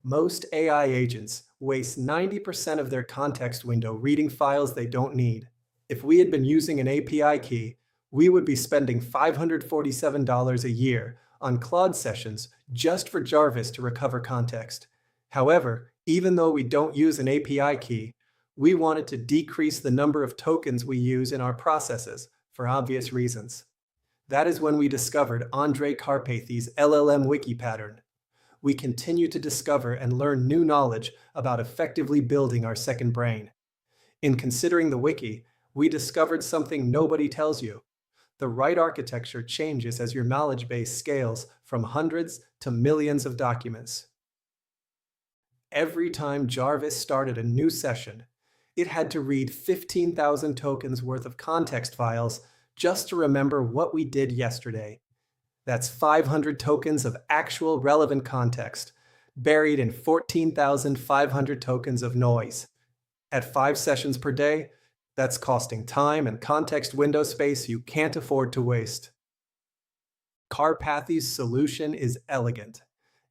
Most AI agents waste 90% of their context window reading files they don't need. If we had been using an API key, we would be spending $547 a year on Claude sessions just for Jarvis to recover context. However, even though we don't use an API key, we wanted to decrease the number of tokens we use in our processes for obvious reasons. That is when we discovered Andrej Karpathy's LLM Wiki pattern. We continue to discover and learn new knowledge about effectively building our second brain. In considering the wiki, we discovered something nobody tells you. The right architecture changes as your knowledge base scales from hundreds to millions of documents. Every time Jarvis started a new session, it had to read 15,000 tokens worth of context files just to remember what we did yesterday. That's 500 tokens of actual relevant context, buried in 14,500 tokens of noise. At 5 sessions per day, that's costing time and context window space you can't afford to waste. Karpathy's solution is elegant.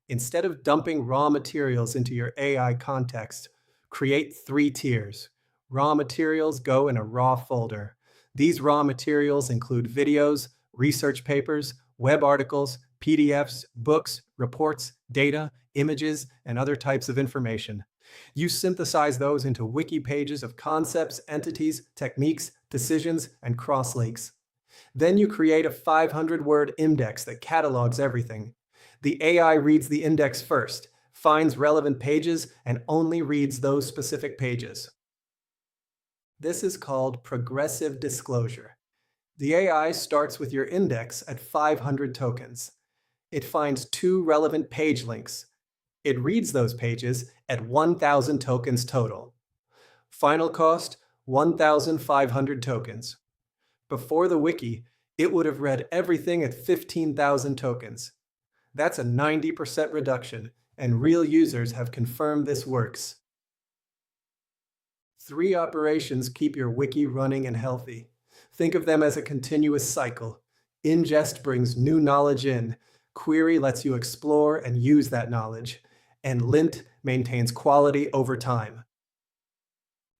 Instead of dumping raw materials into your AI context, create 3 tiers. Raw materials go in a raw folder. These raw materials include videos, research papers, web articles, PDFs, books, reports, data, images, and other types of information. You synthesize those into wiki pages of concepts, entities, techniques, decisions, and cross-links. Then you create a 500-word index that catalogs everything. The AI reads the index first, finds relevant pages, and only reads those specific pages. This is called progressive disclosure. The AI starts with your index at 500 tokens. It finds 2 relevant page links. It reads those pages at 1,000 tokens total. Final cost, 1,500 tokens. Before the wiki, it would have read everything at 15,000 tokens. That's a 90% reduction, and real users have confirmed this works. 3 operations keep your wiki running and healthy. Think of them as a continuous cycle. Ingest brings new knowledge in. Query lets you explore and use that knowledge. And lint maintains quality over time.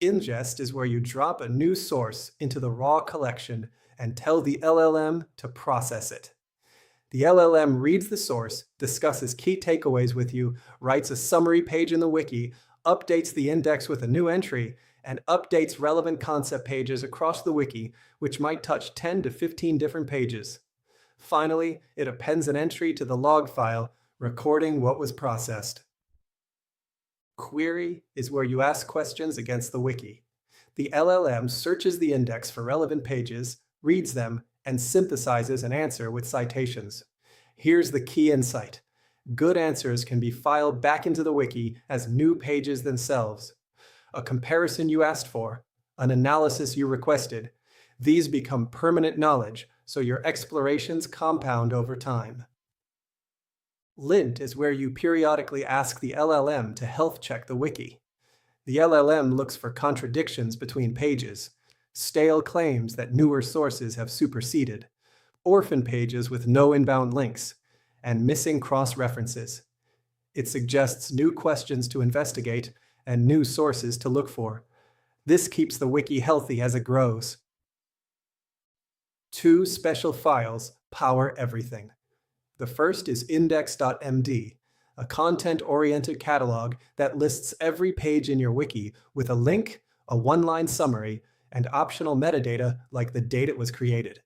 Ingest is where you drop a new source into the raw collection and tell the LLM to process it. The LLM reads the source, discusses key takeaways with you, writes a summary page in the wiki, updates the index with a new entry, and updates relevant concept pages across the wiki, which might touch 10 to 15 different pages. Finally, it appends an entry to the log file, recording what was processed. Query is where you ask questions against the wiki. The LLM searches the index for relevant pages, reads them, and synthesizes an answer with citations. Here's the key insight. Good answers can be filed back into the wiki as new pages themselves. A comparison you asked for, an analysis you requested, these become permanent knowledge, so your explorations compound over time. Lint is where you periodically ask the LLM to health check the wiki. The LLM looks for contradictions between pages, stale claims that newer sources have superseded, orphan pages with no inbound links, and missing cross-references. It suggests new questions to investigate and new sources to look for. This keeps the wiki healthy as it grows. 2 special files power everything. The first is index.md, a content-oriented catalog that lists every page in your wiki with a link, a 1-line summary, and optional metadata like the date it was created.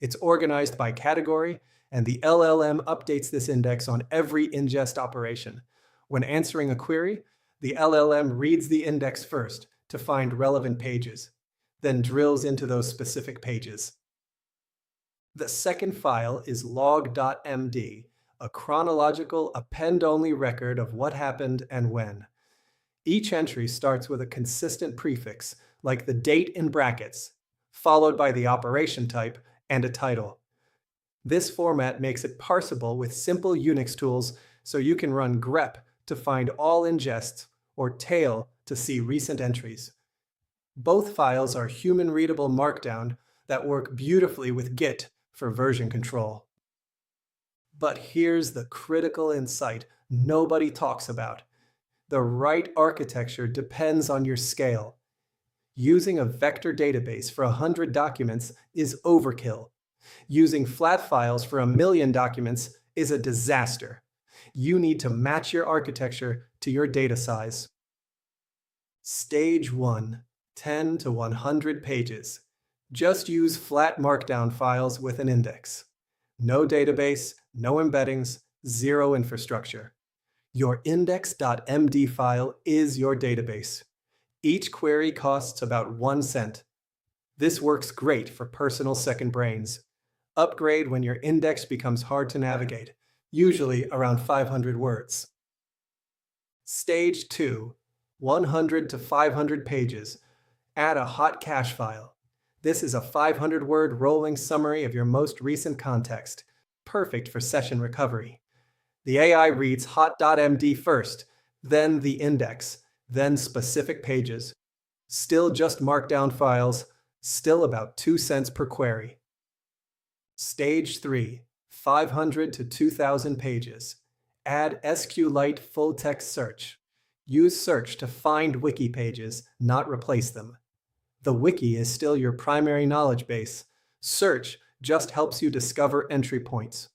It's organized by category, and the LLM updates this index on every ingest operation. When answering a query, the LLM reads the index first to find relevant pages, then drills into those specific pages. The second file is log.md, a chronological append-only record of what happened and when. Each entry starts with a consistent prefix, like the date in brackets, followed by the operation type and a title. This format makes it parsable with simple Unix tools, so you can run grep to find all ingests or tail to see recent entries. Both files are human-readable Markdown that work beautifully with Git for version control. But here's the critical insight nobody talks about. The right architecture depends on your scale. Using a vector database for 100 documents is overkill. Using flat files for 1,000,000 documents is a disaster. You need to match your architecture to your data size. Stage 1, 10 to 100 pages. Just use flat markdown files with an index. No database, no embeddings, zero infrastructure. Your index.md file is your database. Each query costs about 1 cent. This works great for personal second brains. Upgrade when your index becomes hard to navigate, usually around 500 words. Stage 2, 100 to 500 pages. Add a hot cache file. This is a 500-word rolling summary of your most recent context, perfect for session recovery. The AI reads hot.md first, then the index, then specific pages. Still just markdown files, still about 2 cents per query. Stage 3, 500 to 2,000 pages. Add SQLite full-text search. Use search to find wiki pages, not replace them. The wiki is still your primary knowledge base. Search just helps you discover entry points.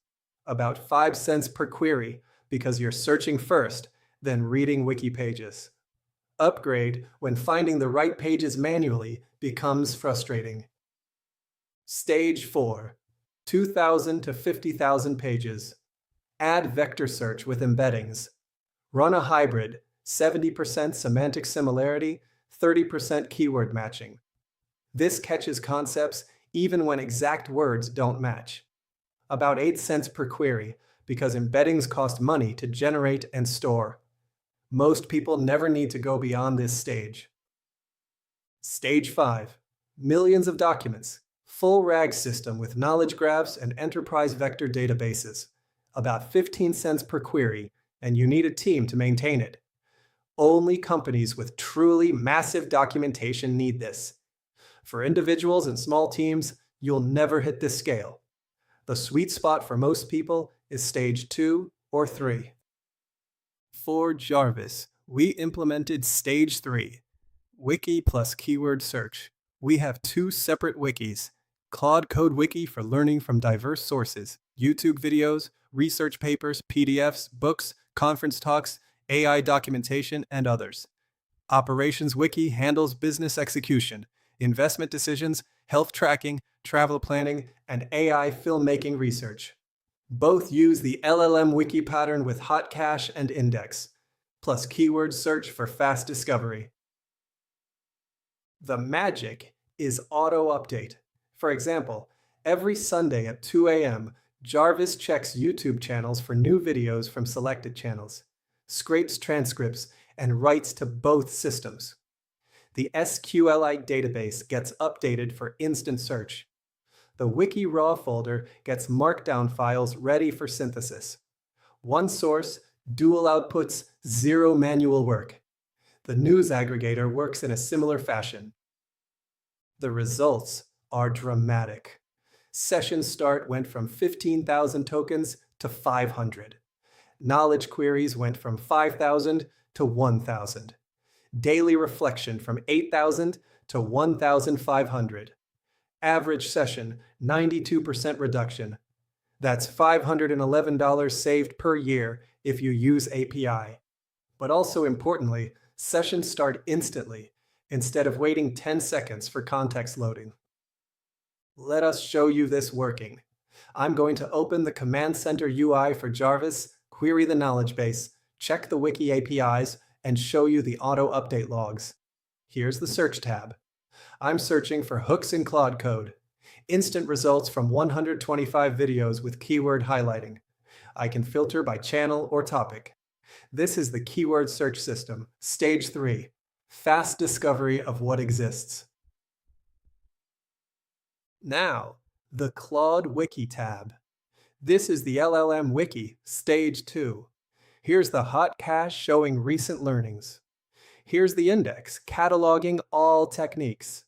About 5 cents per query because you're searching first, then reading wiki pages. Upgrade when finding the right pages manually becomes frustrating. Stage 4, 2,000 to 50,000 pages. Add vector search with embeddings. Run a hybrid, 70% semantic similarity, 30% keyword matching. This catches concepts even when exact words don't match. About 8 cents per query because embeddings cost money to generate and store. Most people never need to go beyond this stage. Stage 5, millions of documents. Full RAG system with knowledge graphs and enterprise vector databases. About 15 cents per query, and you need a team to maintain it. Only companies with truly massive documentation need this. For individuals and small teams, you'll never hit this scale. The sweet spot for most people is stage 2 or 3. For JARVIS, we implemented stage 3, Wiki plus keyword search. We have 2 separate wikis, Claude Code Wiki for learning from diverse sources, YouTube videos, research papers, PDFs, books, conference talks, AI documentation, and others. Operations Wiki handles business execution, investment decisions, health tracking, travel planning, and AI filmmaking research. Both use the LLM Wiki pattern with hot cache and index, plus keyword search for fast discovery. The magic is auto-update. For example, every Sunday at 2 a.m., JARVIS checks YouTube channels for new videos from selected channels, scrapes transcripts, and writes to both systems. The SQLite database gets updated for instant search. The Wiki raw folder gets markdown files ready for synthesis. One source, dual outputs, zero manual work. The news aggregator works in a similar fashion. The results are dramatic. Session start went from 15,000 tokens to 500. Knowledge queries went from 5,000 to 1,000. Daily reflection from 8,000 to 1,500. Average session, 92% reduction. That's $511 saved per year if you use API. But also importantly, sessions start instantly, instead of waiting 10 seconds for context loading. Let us show you this working. I'm going to open the Command Center UI for JARVIS, query the knowledge base, check the Wiki APIs, and show you the auto-update logs. Here's the Search tab. I'm searching for hooks in Claude Code. Instant results from 125 videos with keyword highlighting. I can filter by channel or topic. This is the keyword search system, stage 3, fast discovery of what exists. Now, the Claude Wiki tab. This is the LLM Wiki, stage 2. Here's the hot cache showing recent learnings. Here's the index, cataloging all techniques.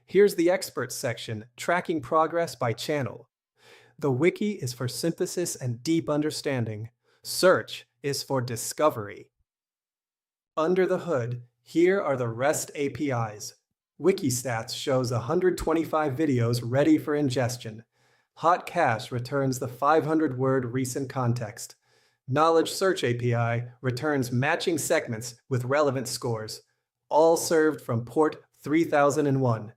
Here's the experts section, tracking progress by channel. The wiki is for synthesis and deep understanding. Search is for discovery. Under the hood, here are the REST APIs. Wiki stats shows 125 videos ready for ingestion. Hot cache returns the 500-word recent context. Knowledge Search API returns matching segments with relevant scores, all served from port 3001.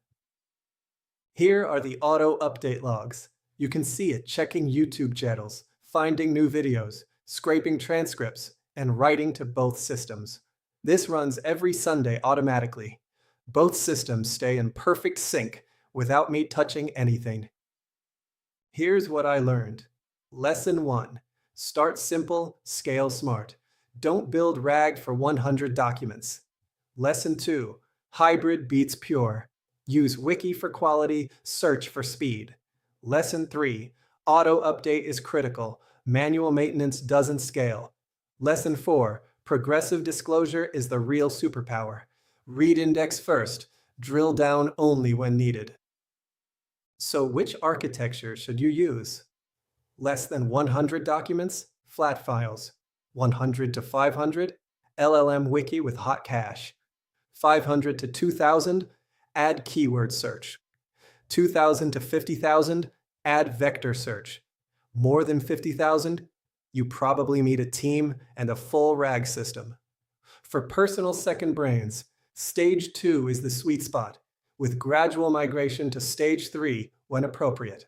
Here are the auto update logs. You can see it checking YouTube channels, finding new videos, scraping transcripts, and writing to both systems. This runs every Sunday automatically. Both systems stay in perfect sync without me touching anything. Here's what I learned. Lesson 1. Start simple, scale smart. Don't build RAG for 100 documents. Lesson 2. Hybrid beats pure. Use Wiki for quality, search for speed. Lesson 3. Auto update is critical. Manual maintenance doesn't scale. Lesson 4. Progressive disclosure is the real superpower. Read index first. Drill down only when needed. So which architecture should you use? Less than 100 documents? Flat files. 100 to 500? LLM Wiki with hot cache. 500 to 2000? Add keyword search. 2000 to 50,000? Add vector search. More than 50,000? You probably need a team and a full RAG system. For personal second brains, Stage 2 is the sweet spot, with gradual migration to Stage 3 when appropriate.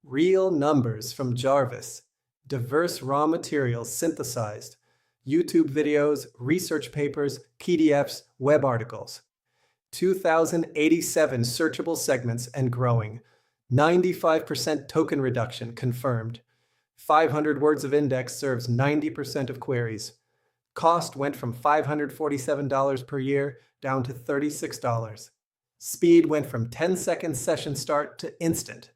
Real numbers from JARVIS, diverse raw materials synthesized, YouTube videos, research papers, PDFs, web articles. 2,087 searchable segments and growing. 95% token reduction confirmed. 500 words of index serves 90% of queries. Cost went from $547 per year down to $36. Speed went from 10-second session start to instant.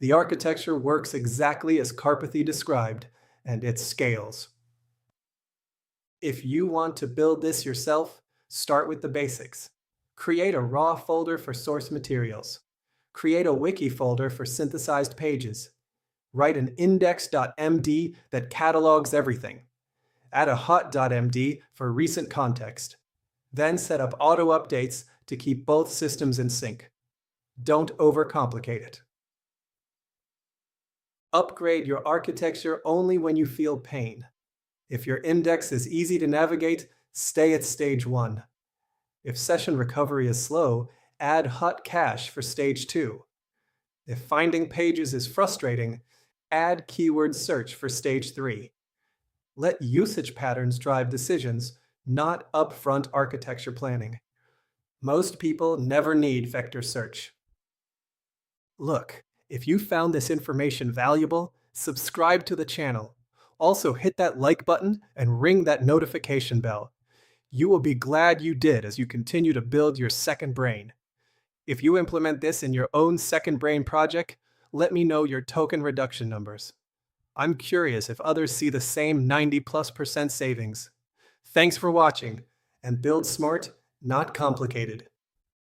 The architecture works exactly as Karpathy described, and it scales. If you want to build this yourself, start with the basics. Create a raw folder for source materials. Create a wiki folder for synthesized pages. Write an index.md that catalogs everything. Add a hot.md for recent context. Then set up auto updates to keep both systems in sync. Don't overcomplicate it. Upgrade your architecture only when you feel pain. If your index is easy to navigate, stay at Stage 1. If session recovery is slow, add hot cache for Stage 2. If finding pages is frustrating, add keyword search for Stage 3. Let usage patterns drive decisions, not upfront architecture planning. Most people never need vector search. Look, if you found this information valuable, subscribe to the channel. Also hit that like button and ring that notification bell. You will be glad you did as you continue to build your second brain. If you implement this in your own second brain project, let me know your token reduction numbers. I'm curious if others see the same 90+% savings. Thanks for watching, and build smart, not complicated.